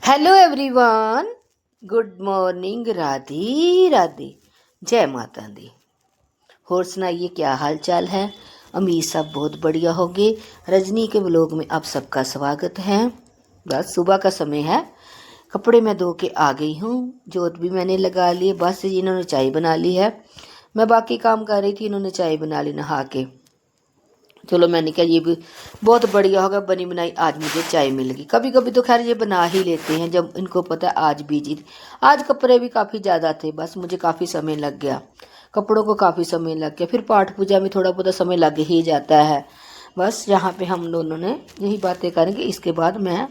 Hello everyone, good morning, Radhe Radhe, जय माता दी। और सुनाइए क्या हाल चाल है। उम्मीद सब बहुत बढ़िया होंगे। रजनी के ब्लॉग में आप सबका स्वागत है। बस सुबह का समय है, कपड़े मैं धो के आ गई हूँ, जोत भी मैंने लगा ली। बस इन्होंने चाय बना ली है, मैं बाकी काम कर रही थी, इन्होंने चाय बना ली नहा के। चलो मैंने कहा ये भी बहुत बढ़िया होगा, बनी बनाई आज मुझे चाय मिल गई। कभी कभी तो खैर ये बना ही लेते हैं जब इनको पता है आज बिजी थी। आज कपड़े भी काफ़ी ज़्यादा थे, बस मुझे काफ़ी समय लग गया, कपड़ों को काफ़ी समय लग गया। फिर पाठ पूजा में थोड़ा बहुत समय लग ही जाता है। बस यहाँ पे हम दोनों ने यही बातें करेंगे। इसके बाद मैं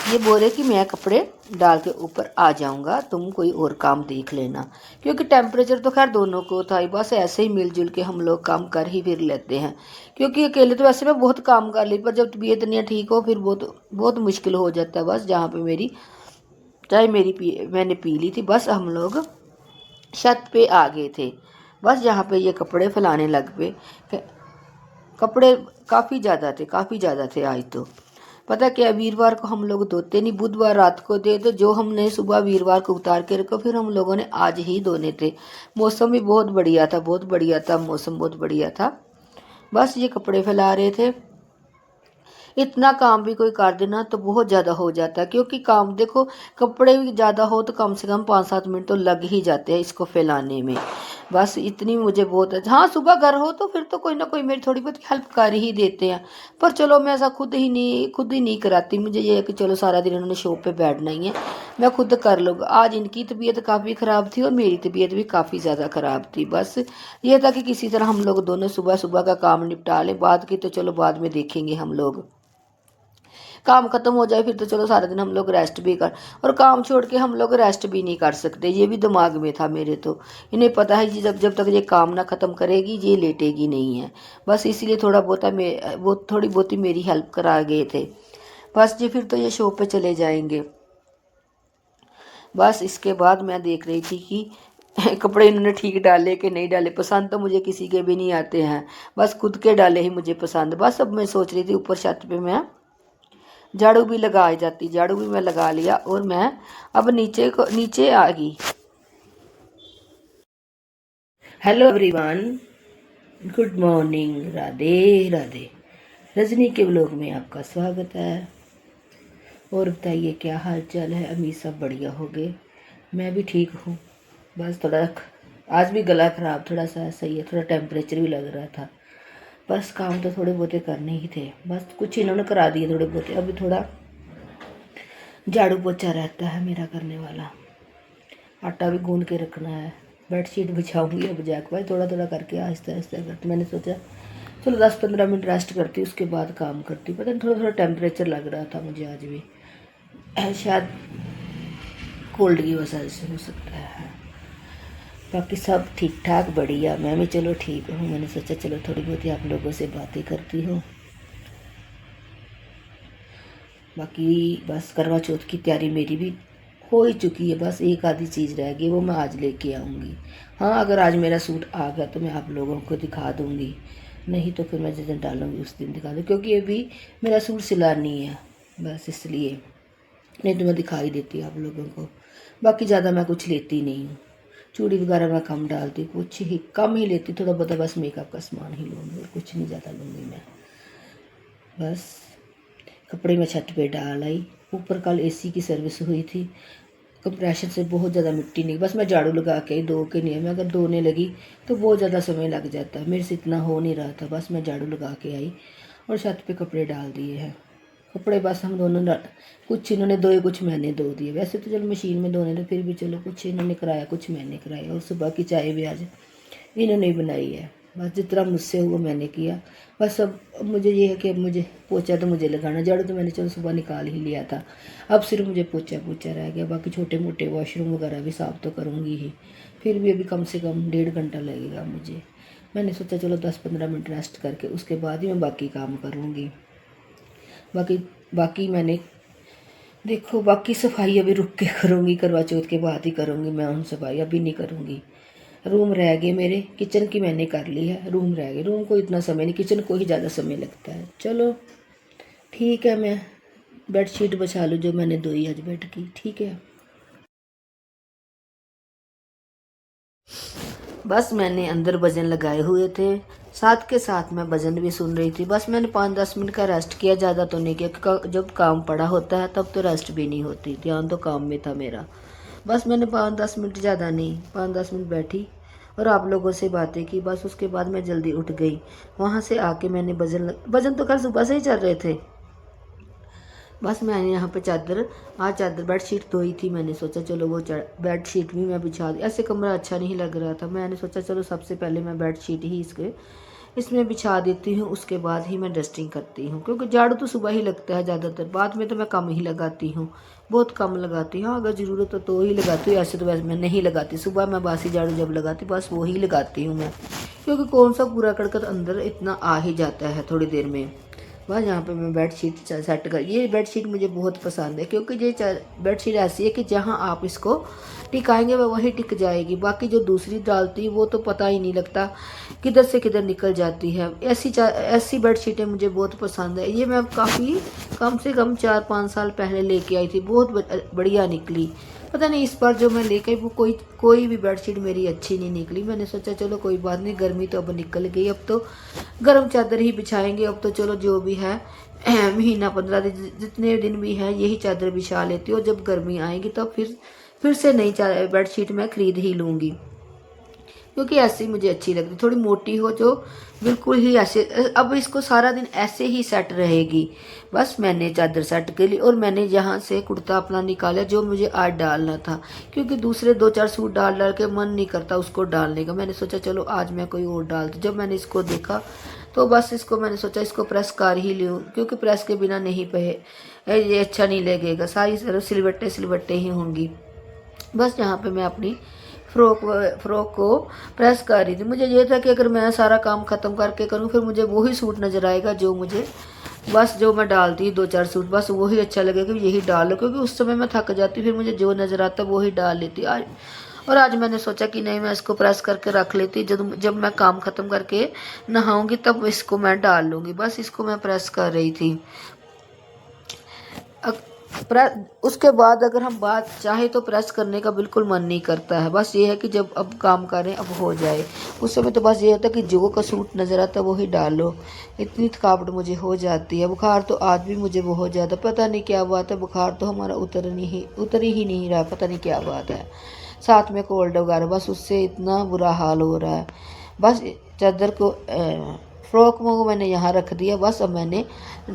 ये बोल रहे कि मैं कपड़े डाल के ऊपर आ जाऊंगा, तुम कोई और काम देख लेना, क्योंकि टेम्परेचर तो खैर दोनों को था ही। बस ऐसे ही मिलजुल के हम लोग काम कर ही फिर लेते हैं, क्योंकि अकेले तो वैसे मैं बहुत काम कर ली, पर जब तबीयत नहीं ठीक हो फिर बहुत बहुत मुश्किल हो जाता है। बस जहाँ पे मेरी चाय मैंने पी ली थी, बस हम लोग छत पे आ गए थे। बस यहाँ पे ये कपड़े फैलाने लग पे। कपड़े काफ़ी ज़्यादा थे आज तो। पता क्या, वीरवार को हम लोग धोते नहीं, बुधवार रात को दे, तो जो हमने सुबह वीरवार को उतार के रखो, फिर हम लोगों ने आज ही धोने थे। मौसम भी बहुत बढ़िया था, बहुत बढ़िया था मौसम, बहुत बढ़िया था। बस ये कपड़े फैला रहे थे। इतना काम भी कोई कर देना तो बहुत ज़्यादा हो जाता है, क्योंकि काम देखो, कपड़े भी ज़्यादा हो तो कम से कम 5-7 मिनट तो लग ही जाते हैं इसको फैलाने में। बस इतनी मुझे बहुत है। हाँ, सुबह घर हो तो फिर तो कोई ना कोई मेरी थोड़ी बहुत हेल्प कर ही देते हैं, पर चलो मैं ऐसा खुद ही नहीं कराती। मुझे ये है कि चलो सारा दिन उन्होंने शॉप पे बैठना ही है, मैं खुद कर लूँगा। आज इनकी तबीयत काफ़ी ख़राब थी और मेरी तबीयत भी काफ़ी ज़्यादा ख़राब थी। बस ये था कि किसी तरह हम लोग दोनों सुबह सुबह का काम निपटा लें, बाद की तो चलो बाद में देखेंगे। हम लोग काम खत्म हो जाए फिर तो चलो सारा दिन हम लोग रेस्ट भी कर, और काम छोड़ के हम लोग रेस्ट भी नहीं कर सकते। ये भी दिमाग में था मेरे, तो इन्हें पता है कि जब जब तक ये काम ना ख़त्म करेगी ये लेटेगी नहीं है। बस इसीलिए थोड़ा बहुत वो थोड़ी बहुत ही मेरी हेल्प करा गए थे। बस जी फिर तो ये शॉप पे चले जाएंगे। बस इसके बाद मैं देख रही थी कि कपड़े इन्होंने ठीक डाले कि नहीं डाले। पसंद तो मुझे किसी के भी नहीं आते हैं, बस खुद के डाले ही मुझे पसंद। बस अब मैं सोच रही थी ऊपर छत पे मैं झाड़ू भी लगा जाती, झाड़ू भी मैं लगा लिया और मैं अब नीचे आ गई। Hello everyone, good morning, Radhe Radhe. Rajni के ब्लॉग में आपका स्वागत है। और बताइए क्या हाल चाल है। अम्मी सब बढ़िया हो गए, मैं भी ठीक हूँ। बस थोड़ा आज भी गला ख़राब थोड़ा सा सही है, थोड़ा टेम्परेचर भी लग रहा था। बस काम तो थोड़े बहुते करने ही थे, बस कुछ इन्होंने करा दिए थोड़े बहुते। अभी थोड़ा झाड़ू पोछा रहता है मेरा करने वाला, आटा भी गूंद के रखना है, बेडशीट बिछाऊंगी अब जाके। भाई थोड़ा थोड़ा करके आहिस्ता आहिस्ता करती। मैंने सोचा चलो 10-15 मिनट रेस्ट करती, उसके बाद काम करती। पता नहीं थोड़ा थोड़ा टेम्परेचर लग रहा था मुझे आज भी, शायद कोल्ड की वजह से हो सकता है। बाकी सब ठीक ठाक बढ़िया, मैं भी चलो ठीक हूँ। मैंने सोचा चलो थोड़ी बहुत ही आप लोगों से बातें करती हूँ। बाकी बस करवा चौथ की तैयारी मेरी भी हो ही चुकी है, बस एक आधी चीज़ रह गई, वो मैं आज लेके आऊँगी। हाँ, अगर आज मेरा सूट आ गया तो मैं आप लोगों को दिखा दूँगी, नहीं तो फिर मैं जिस दिन डालूँगी उस दिन दिखा दूँ, क्योंकि ये भी मेरा सूट सिला नहीं है, बस इसलिए। नहीं तो मैं दिखा ही देती आप लोगों को। बाकी ज़्यादा मैं कुछ लेती नहीं हूँ, चूड़ी वगैरह मैं कम डालती, कुछ ही कम ही लेती, थोड़ा बहुत बस मेकअप का सामान ही लूँगी और कुछ नहीं ज़्यादा लूँगी मैं। बस कपड़े मैं छत पे डाल आई। ऊपर कल एसी की सर्विस हुई थी, कंप्रेशर से बहुत ज़्यादा मिट्टी नहीं, बस मैं झाड़ू लगा के धो के नहीं, मैं अगर धोने लगी तो बहुत ज़्यादा समय लग जाता है, मेरे से इतना हो नहीं रहा था। बस मैं झाड़ू लगा के आई और छत पे कपड़े डाल दिए हैं। कपड़े बस हम दोनों कुछ इन्होंने धोए, कुछ मैंने धो दिए। वैसे तो चलो मशीन में धोने थे, फिर भी चलो कुछ इन्होंने कराया कुछ मैंने कराया। और सुबह की चाय भी आज इन्होंने ही बनाई है। बस जितना मुझसे हुआ मैंने किया। बस अब मुझे ये है कि अब मुझे पोछा तो मुझे लगाना, झाड़ू तो मैंने चलो सुबह निकाल ही लिया था, अब सिर्फ मुझे पोछा रह गया। बाकी छोटे मोटे वॉशरूम वगैरह भी साफ़ तो करूँगी ही, फिर भी अभी कम से कम 1.5 घंटा लगेगा मुझे। मैंने सोचा चलो 10-15 मिनट रेस्ट करके उसके बाद ही मैं बाकी काम करूँगी। बाकी बाकी मैंने देखो, बाकी सफाई अभी रुक के करूँगी, करवा चौथ के बाद ही करूँगी मैं उन सफाई, अभी नहीं करूँगी। रूम रह गए मेरे, किचन की मैंने कर ली है, रूम रह गए। रूम को इतना समय नहीं, किचन को ही ज़्यादा समय लगता है। चलो ठीक है, मैं बेडशीट बचा लूँ जो मैंने धोई आज बेड की। ठीक है, बस मैंने अंदर भजन लगाए हुए थे, साथ के साथ मैं भजन भी सुन रही थी। बस मैंने 5-10 मिनट का रेस्ट किया, ज़्यादा तो नहीं किया क्योंकि जब काम पड़ा होता है तब तो रेस्ट भी नहीं होती, ध्यान तो काम में था मेरा। बस मैंने 5-10 मिनट, ज़्यादा नहीं, 5-10 मिनट बैठी और आप लोगों से बातें की। बस उसके बाद मैं जल्दी उठ गई। वहाँ से आके मैंने भजन तो कल सुबह से ही चल रहे थे। बस मैंने यहाँ पे चादर बेडशीट धोई थी। मैंने सोचा चलो वो बेडशीट भी मैं बिछा दी। ऐसे कमरा अच्छा नहीं लग रहा था, मैंने सोचा चलो सबसे पहले मैं बेडशीट ही इसमें बिछा देती हूँ, उसके बाद ही मैं डस्टिंग करती हूँ। क्योंकि झाड़ू तो सुबह ही लगता है ज़्यादातर, बाद में तो मैं कम ही लगाती हूँ, बहुत कम लगाती हूँ। अगर ज़रूरत हो तो ही लगाती हूँ, ऐसे तो वैसे मैं नहीं लगाती। सुबह मैं बासी झाड़ू जब लगाती बस वो ही लगाती हूँ मैं, क्योंकि कौन सा पूरा कड़कत अंदर इतना आ ही जाता है थोड़ी देर में। बस यहाँ पे मैं बेडशीट सेट कर, ये बेडशीट मुझे बहुत पसंद है क्योंकि ये बेडशीट ऐसी है कि जहाँ आप इसको टिकाएंगे वह वही टिक जाएगी। बाकी जो दूसरी डालती है वो तो पता ही नहीं लगता किधर से किधर निकल जाती है। ऐसी बेडशीटें मुझे बहुत पसंद है। ये मैं काफ़ी कम से कम 4-5 साल पहले लेके आई थी, बहुत बढ़िया निकली। पता नहीं इस बार जो मैं लेके आई वो कोई भी बेडशीट मेरी अच्छी नहीं निकली। मैंने सोचा चलो कोई बात नहीं, गर्मी तो अब निकल गई, अब तो गर्म चादर ही बिछाएंगे। अब तो चलो जो भी है महीना 15 दिन जितने दिन भी है यही चादर बिछा लेती हूँ। जब गर्मी आएगी तो फिर से नई बेडशीट मैं खरीद ही लूँगी, क्योंकि ऐसी मुझे अच्छी लगती, थोड़ी मोटी हो जो बिल्कुल ही ऐसे। अब इसको सारा दिन ऐसे ही सेट रहेगी। बस मैंने चादर सेट कर ली और मैंने यहाँ से कुर्ता अपना निकाला जो मुझे आज डालना था, क्योंकि दूसरे 2-4 सूट डाल के मन नहीं करता उसको डालने का। मैंने सोचा चलो आज मैं कोई और डाल दूँ। जब मैंने इसको देखा तो बस इसको मैंने सोचा इसको प्रेस कर ही लूँ, क्योंकि प्रेस के बिना नहीं पे ये अच्छा नहीं लगेगा, सारी सिलवट्टे ही होंगी। बस यहाँ पे मैं अपनी फ्रॉक को प्रेस कर रही थी। मुझे ये था कि अगर मैं सारा काम ख़त्म करके करूँ फिर मुझे वही सूट नज़र आएगा जो मुझे, बस जो मैं डालती 2-4 सूट बस वही अच्छा लगेगा कि यही डाल लो, क्योंकि उस समय मैं थक जाती, फिर मुझे जो नज़र आता वही डाल लेती आज। और आज मैंने सोचा कि नहीं मैं इसको प्रेस करके रख लेती, जब मैं काम ख़त्म करके नहाऊंगी तब इसको मैं डाल लूँगी। बस इसको मैं प्रेस कर रही थी। उसके बाद अगर हम बात चाहे तो प्रेस करने का बिल्कुल मन नहीं करता है। बस ये है कि जब अब काम करें अब हो जाए, उस समय तो बस ये होता है कि जो का सूट नज़र आता है वही डाल लो। इतनी थकावट मुझे हो जाती है। बुखार तो आज भी मुझे बहुत ज़्यादा, पता नहीं क्या बात है, बुखार तो हमारा उतर ही नहीं रहा, पता नहीं क्या बात है। साथ में कोल्ड वगैरह, बस उससे इतना बुरा हाल हो रहा है। बस चादर को फ्रॉक को मैंने यहाँ रख दिया। बस अब मैंने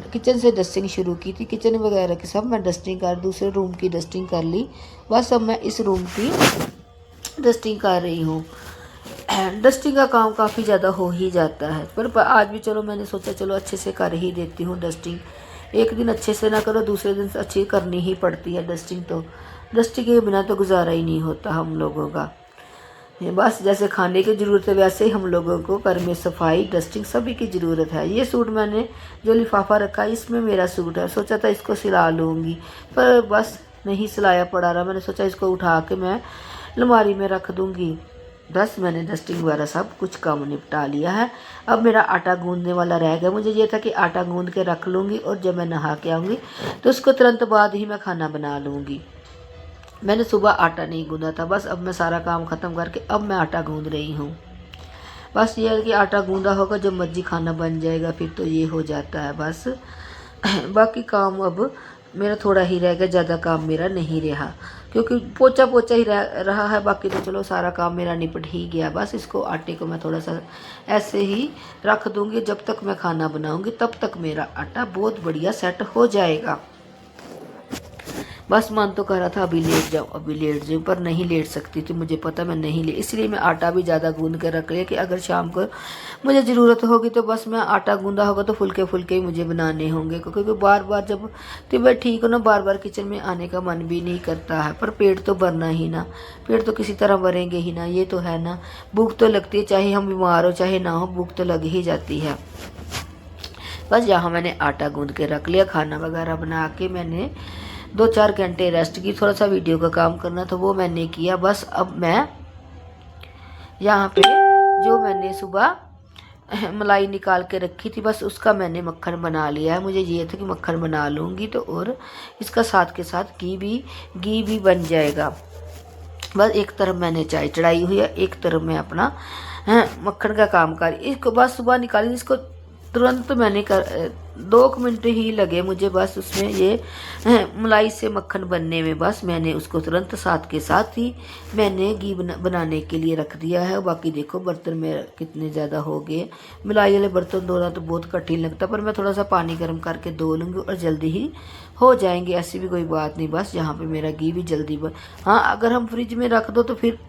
किचन से डस्टिंग शुरू की थी, किचन वगैरह की सब मैं डस्टिंग कर, दूसरे रूम की डस्टिंग कर ली। बस अब मैं इस रूम की डस्टिंग कर रही हूँ। डस्टिंग का काम काफ़ी ज़्यादा हो ही जाता है, पर आज भी चलो मैंने सोचा चलो अच्छे से कर ही देती हूँ डस्टिंग। एक दिन अच्छे से ना करो दूसरे दिन अच्छी करनी ही पड़ती है डस्टिंग, तो डस्टिंग के बिना तो गुजारा ही नहीं होता हम लोगों का। बस जैसे खाने की ज़रूरत है वैसे ही हम लोगों को घर में सफाई डस्टिंग सभी की ज़रूरत है। ये सूट मैंने जो लिफाफा रखा है इसमें मेरा सूट है, सोचा था इसको सिला लूँगी पर बस नहीं सिलाया पड़ा रहा। मैंने सोचा इसको उठा के मैं अलमारी में रख दूँगी। बस मैंने डस्टिंग वगैरह सब कुछ काम निपटा लिया है। अब मेरा आटा गूँधने वाला रह गया। मुझे ये था कि आटा गूँध के रख लूँगी और जब मैं नहा के आऊँगी तो उसको तुरंत बाद ही मैं खाना बना लूँगी। मैंने सुबह आटा नहीं गूँधा था, बस अब मैं सारा काम ख़त्म करके अब मैं आटा गूँध रही हूँ। बस ये है कि आटा गूँधा होगा जब मर्जी खाना बन जाएगा, फिर तो ये हो जाता है बस। बाकी काम अब मेरा थोड़ा ही रह गया, ज़्यादा काम मेरा नहीं रहा क्योंकि पोछा ही रहा है। बाकी तो चलो सारा काम मेरा निपट ही गया। बस इसको आटे को मैं थोड़ा सा ऐसे ही रख दूँगी, जब तक मैं खाना बनाऊँगी तब तक मेरा आटा बहुत बढ़िया सेट हो जाएगा। बस मन तो कर रहा था अभी लेट जाऊँ पर नहीं लेट सकती थी, मुझे पता मैं नहीं ले, इसलिए मैं आटा भी ज़्यादा गूँध कर रख लिया कि अगर शाम को मुझे ज़रूरत होगी तो बस मैं आटा गूँधा होगा तो फुल्के ही मुझे बनाने होंगे। क्योंकि बार बार जब तबीयत ठीक हो ना बार बार किचन में आने का मन भी नहीं करता है, पर पेट तो भरना ही ना, पेट तो किसी तरह भरेंगे ही ना, ये तो है ना। भूख तो लगती है, चाहे हम बीमार हो चाहे ना हो, भूख तो लग ही जाती है। बस यहाँ मैंने आटा गूँध के रख लिया, खाना वगैरह बना के मैंने 2-4 घंटे रेस्ट की, थोड़ा सा वीडियो का काम करना था वो मैंने किया। बस अब मैं यहाँ पे जो मैंने सुबह मलाई निकाल के रखी थी, बस उसका मैंने मक्खन बना लिया है। मुझे ये था कि मक्खन बना लूँगी तो और इसका साथ के साथ घी भी बन जाएगा। बस एक तरफ मैंने चाय चढ़ाई हुई है, एक तरफ मैं अपना मक्खन का काम कर, इसको बस सुबह निकाली, इसको तुरंत मैंने 2 मिनट ही लगे मुझे बस उसमें ये मलाई से मक्खन बनने में। बस मैंने उसको तुरंत साथ के साथ ही मैंने घी बनाने के लिए रख दिया है। बाकी देखो बर्तन में कितने ज़्यादा हो गए। मलाई वाले बर्तन धोना तो बहुत कठिन लगता, पर मैं थोड़ा सा पानी गर्म करके धो लूँगी और जल्दी ही हो जाएंगे, ऐसी भी कोई बात नहीं। बस यहाँ पे मेरा घी भी जल्दी हाँ, अगर हम फ्रिज में रख दो तो फिर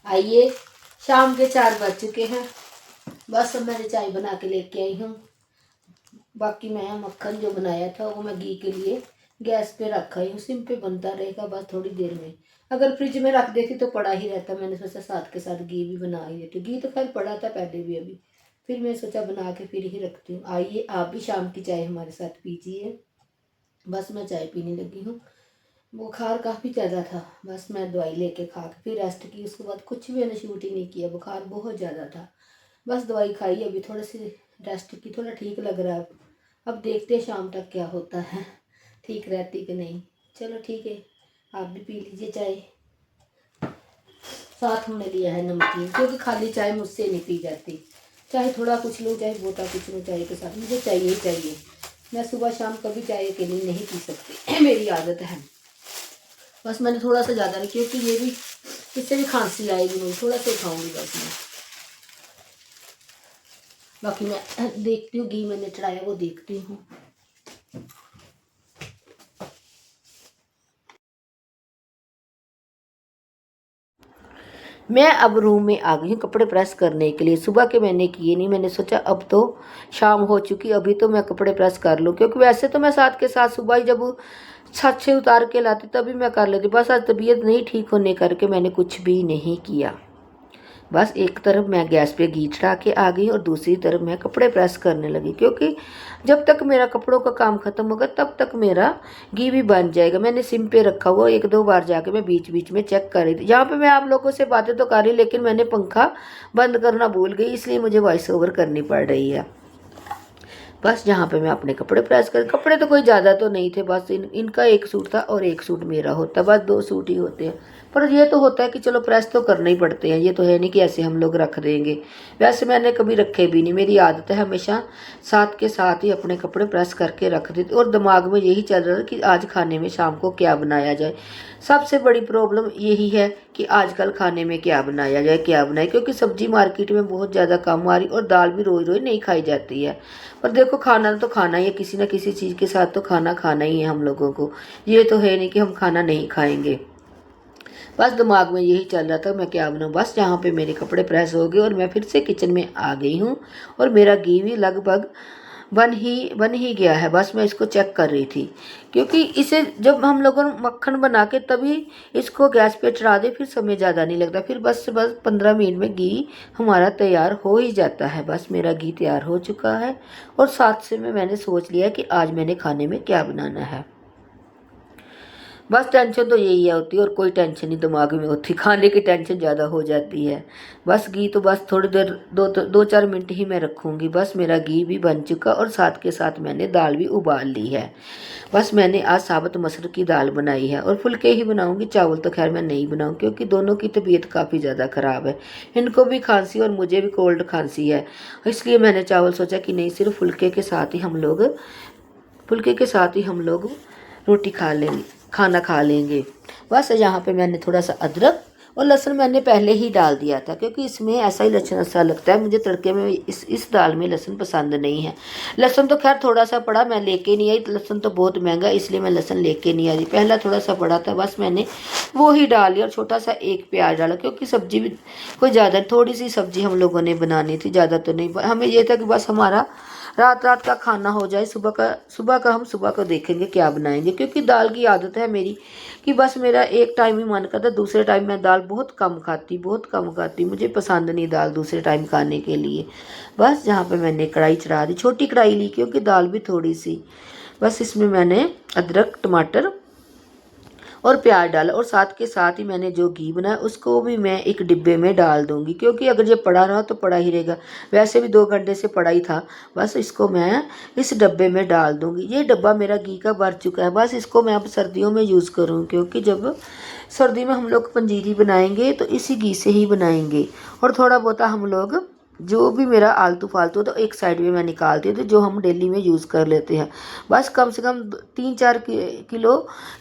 आइए, शाम के 4 बज चुके हैं। बस अब मैंने चाय बना के लेके आई हूँ। बाकी मैं मक्खन जो बनाया था वो मैं घी के लिए गैस पे रखा ही हूँ, सिम पे बनता रहेगा। बस थोड़ी देर में अगर फ्रिज में रख देती तो पड़ा ही रहता। मैंने सोचा साथ के साथ घी भी बना ही देती। घी तो खैर पड़ा था पहले भी, अभी फिर मैं सोचा बना के फिर ही रखती हूँ। आइए आप भी शाम की चाय हमारे साथ पीजिए। बस मैं चाय पीने लगी हूँ। बुखार काफ़ी ज़्यादा था, बस मैं दवाई लेके खा के फिर रेस्ट की। उसके बाद कुछ भी मैंने शूट ही नहीं किया, बुखार बहुत ज़्यादा था। बस दवाई खाई, अभी थोड़ी सी रेस्ट की, थोड़ा ठीक लग रहा है। अब देखते हैं शाम तक क्या होता है, ठीक रहती कि नहीं। चलो ठीक है, आप भी पी लीजिए चाय। साथ हमने लिया है नमकीन, क्योंकि खाली चाय मुझसे नहीं पी जाती। चाहे थोड़ा कुछ लूँ चाहे बोटा कुछ लूँ, चाय के साथ मुझे चाहिए ही चाहिए। मैं सुबह शाम कभी चाय अकेली नहीं पी सकती, मेरी आदत है। बस मैंने थोड़ा सा ज़्यादा रखी, क्योंकि ये भी इससे भी खांसी आएगी, मुझे थोड़ा सा खाऊंगी बस मैं। बाकी मैं देखती हूँ, घी मैंने चढ़ाया वो देखती हूँ। मैं अब रूम में आ गई हूँ कपड़े प्रेस करने के लिए। सुबह के मैंने किए नहीं, मैंने सोचा अब तो शाम हो चुकी, अभी तो मैं कपड़े प्रेस कर लूँ। क्योंकि वैसे तो मैं साथ के साथ सुबह ही जब छत से उतार के लाती तभी मैं कर लेती। बस आज तबीयत नहीं ठीक होने करके मैंने कुछ भी नहीं किया। बस एक तरफ मैं गैस पे घी चढ़ा के आ गई और दूसरी तरफ मैं कपड़े प्रेस करने लगी। क्योंकि जब तक मेरा कपड़ों का काम ख़त्म होगा तब तक मेरा घी भी बन जाएगा। मैंने सिम पे रखा हुआ, 1-2 बार जाके मैं बीच बीच में चेक कर रही थी। यहाँ पे मैं आप लोगों से बातें तो कर रही, लेकिन मैंने पंखा बंद करना भूल गई, इसलिए मुझे वॉइस ओवर करनी पड़ रही है। बस जहाँ पे मैं अपने कपड़े प्रेस कर, कपड़े तो कोई ज़्यादा तो नहीं थे, बस इनका एक सूट था और एक सूट मेरा होता, बस 2 सूट ही होते हैं। पर ये तो होता है कि चलो प्रेस तो करने ही पड़ते हैं, ये तो है नहीं कि ऐसे हम लोग रख देंगे। वैसे मैंने कभी रखे भी नहीं, मेरी आदत है हमेशा साथ के साथ ही अपने कपड़े प्रेस करके रख देती। और दिमाग में यही चल रहा था कि आज खाने में शाम को क्या बनाया जाए। सबसे बड़ी प्रॉब्लम यही है कि आजकल खाने में क्या बनाया जाए, क्या बनाए। क्योंकि सब्जी मार्केट में बहुत ज़्यादा कम आ रही और दाल भी रोज़ रोज़ नहीं खाई जाती है। पर देखो खाना तो खाना ही है, किसी न किसी चीज़ के साथ तो खाना खाना ही है हम लोगों को। ये तो है नहीं कि हम खाना नहीं खाएंगे। बस दिमाग में यही चल रहा था मैं क्या बनाऊँ। बस यहाँ पे मेरे कपड़े प्रेस हो गए और मैं फिर से किचन में आ गई हूँ और मेरा घी भी लगभग बन ही गया है। बस मैं इसको चेक कर रही थी, क्योंकि इसे जब हम लोगों ने मक्खन बना के तभी इसको गैस पे चढ़ा दे, फिर समय ज़्यादा नहीं लगता। फिर बस 15 मिनट में घी हमारा तैयार हो ही जाता है। बस मेरा घी तैयार हो चुका है और साथ से मैंने सोच लिया कि आज मैंने खाने में क्या बनाना है। बस टेंशन तो यही है होती है, और कोई टेंशन नहीं दिमाग में होती, खाने की टेंशन ज़्यादा हो जाती है। बस घी तो बस थोड़ी देर 2-4 मिनट ही मैं रखूँगी। बस मेरा घी भी बन चुका और साथ के साथ मैंने दाल भी उबाल ली है। बस मैंने आज साबुत मसूर की दाल बनाई है और फुल्के ही बनाऊँगी, चावल तो खैर मैं नहीं बनाऊँ, क्योंकि दोनों की तबीयत काफ़ी ज़्यादा ख़राब है। इनको भी खांसी और मुझे भी कोल्ड खांसी है, इसलिए मैंने चावल सोचा कि नहीं, सिर्फ फुल्के के साथ ही हम लोग रोटी खाना खा लेंगे। बस यहाँ पे मैंने थोड़ा सा अदरक और लहसुन मैंने पहले ही डाल दिया था, क्योंकि इसमें ऐसा ही लहसुन अच्छा लगता है। मुझे तड़के में इस दाल में लहसुन पसंद नहीं है। लहसुन तो खैर थोड़ा सा पड़ा, मैं लेके नहीं आई, लहसुन तो बहुत महंगा इसलिए मैं लहसुन लेके नहीं आ रही। पहला थोड़ा सा पड़ा था, बस मैंने वो ही डाल लिया और छोटा सा एक प्याज डाला, क्योंकि सब्जी भी कोई ज़्यादा, थोड़ी सी सब्जी हम लोगों ने बनानी थी, ज़्यादा तो नहीं। हमें ये था कि बस हमारा रात का खाना हो जाए, सुबह का हम सुबह को देखेंगे क्या बनाएंगे। क्योंकि दाल की आदत है मेरी कि बस मेरा एक टाइम ही मन करता, दूसरे टाइम मैं दाल बहुत कम खाती, मुझे पसंद नहीं दाल दूसरे टाइम खाने के लिए। बस यहाँ पे मैंने कढ़ाई चढ़ा दी, छोटी कढ़ाई ली क्योंकि दाल भी थोड़ी सी बस इसमें मैंने अदरक, टमाटर और प्याज डाला और साथ के साथ ही मैंने जो घी बनाया उसको भी मैं एक डिब्बे में डाल दूंगी, क्योंकि अगर ये पड़ा रहा तो पड़ा ही रहेगा। वैसे भी 2 घंटे से पड़ा ही था। बस इसको मैं इस डब्बे में डाल दूंगी। ये डब्बा मेरा घी का भर चुका है। बस इसको मैं अब सर्दियों में यूज़ करूँ, क्योंकि जब सर्दी में हम लोग पंजीरी बनाएंगे तो इसी घी से ही बनाएंगे। और थोड़ा बहुत हम लोग जो भी मेरा आलतू फालतू तो एक साइड में मैं निकालती हूँ, तो जो हम डेली में यूज़ कर लेते हैं। बस कम से कम 3-4 किलो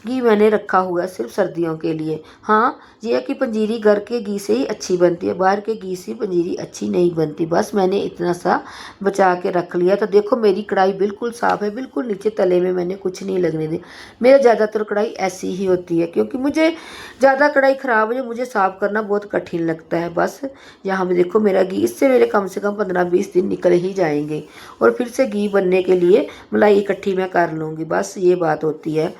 घी मैंने रखा हुआ है सिर्फ सर्दियों के लिए। हाँ, ये है कि पंजीरी घर के घी से ही अच्छी बनती है, बाहर के घी से पंजीरी अच्छी नहीं बनती। बस मैंने इतना सा बचा के रख लिया। तो देखो मेरी कढ़ाई बिल्कुल साफ़ है, बिल्कुल नीचे तले में मैंने कुछ नहीं लगने दिया। मेरा ज़्यादातर कढ़ाई ऐसी ही होती है, क्योंकि मुझे ज़्यादा कढ़ाई ख़राब है, मुझे साफ़ करना बहुत कठिन लगता है। बस यहाँ पे देखो मेरा घी, इससे मेरे कम से कम 15-20 दिन निकल ही जाएंगे। और फिर से घी बनने के लिए मलाई इकट्ठी मैं कर लूँगी। बस ये बात होती है।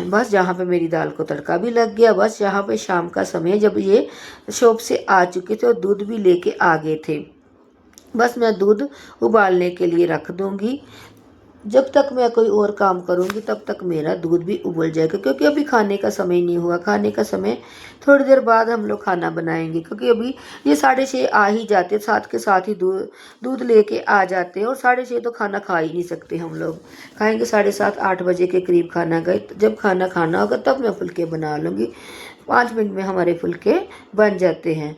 बस यहाँ पे मेरी दाल को तड़का भी लग गया। बस यहाँ पे शाम का समय जब ये शॉप से आ चुके थे और दूध भी लेके आ गए थे। बस मैं दूध उबालने के लिए रख दूँगी। जब तक मैं कोई और काम करूँगी तब तक मेरा दूध भी उबल जाएगा, क्योंकि अभी खाने का समय नहीं हुआ। खाने का समय थोड़ी देर बाद हम लोग खाना बनाएंगे, क्योंकि अभी ये 6:30 आ ही जाते, साथ के साथ ही दूध लेके आ जाते हैं। और 6:30 तो खाना खा ही नहीं सकते हम लोग। खाएंगे 7:30-8 बजे के करीब खाना गए। जब खाना खाना होगा तब मैं फुलके बना लूँगी। 5 मिनट में हमारे फुलके बन जाते हैं।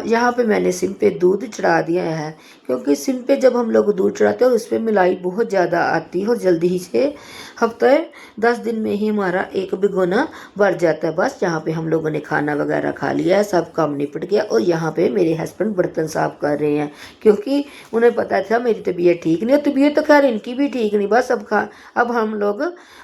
यहाँ पे मैंने सिम पे दूध चढ़ा दिया है, क्योंकि सिम पे जब हम लोग दूध चढ़ाते हैं और उस पर मलाई बहुत ज़्यादा आती है और जल्दी ही से हफ्ते 10 दिन में ही हमारा एक भिगोना भर जाता है। बस यहाँ पे हम लोगों ने खाना वगैरह खा लिया है, सब काम निपट गया। और यहाँ पे मेरे हस्बैंड बर्तन साफ कर रहे हैं, क्योंकि उन्हें पता था मेरी तबीयत ठीक नहीं, और तबीयत तो खैर इनकी भी ठीक नहीं। बस अब हम लोग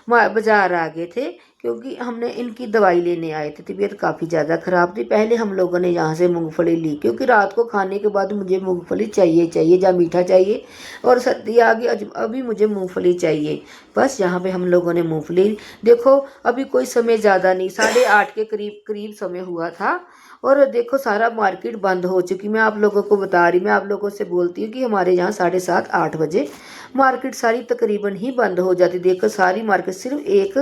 बाज़ार आ गए थे, क्योंकि हमने इनकी दवाई लेने आए थे। तबीयत काफ़ी ज़्यादा ख़राब थी। पहले हम लोगों ने यहाँ से मूंगफली ली, क्योंकि रात को खाने के बाद मुझे मूंगफली चाहिए या मीठा चाहिए, और सर्दी आ गई अभी मुझे मूंगफली चाहिए। बस यहाँ पे हम लोगों ने मूंगफली, देखो अभी कोई समय ज़्यादा नहीं, 8:30 के करीब समय हुआ था। और देखो सारा मार्केट बंद हो चुकी। मैं आप लोगों को बता रही, मैं आप लोगों से बोलती हूँ कि हमारे यहाँ 7:30-8 बजे मार्केट सारी तकरीबन ही बंद हो जाती। देखो सारी मार्केट, सिर्फ एक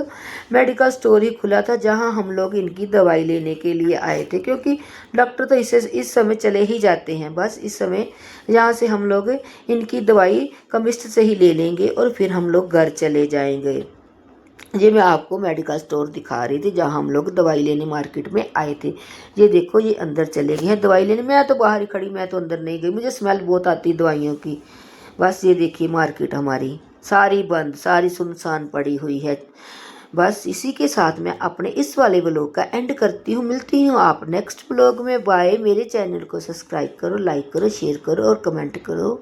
मेडिकल स्टोर ही खुला था जहाँ हम लोग इनकी दवाई लेने के लिए आए थे, क्योंकि डॉक्टर तो इस समय चले ही जाते हैं। बस इस समय यहाँ से हम लोग इनकी दवाई केमिस्ट से ही ले लेंगे और फिर हम लोग घर चले जाएंगे। ये मैं आपको मेडिकल स्टोर दिखा रही थी जहाँ हम लोग दवाई लेने मार्केट में आए थे। ये देखो ये अंदर चले गए हैं दवाई लेने। मैं तो बाहर ही खड़ी, मैं तो अंदर नहीं गई, मुझे स्मेल बहुत आती दवाइयों की। बस ये देखिए मार्केट हमारी सारी बंद, सारी सुनसान पड़ी हुई है। बस इसी के साथ मैं अपने इस वाले व्लॉग का एंड करती हूँ। मिलती हूँ आप नेक्स्ट व्लॉग में। बाय। मेरे चैनल को सब्सक्राइब करो, लाइक करो, शेयर करो और कमेंट करो।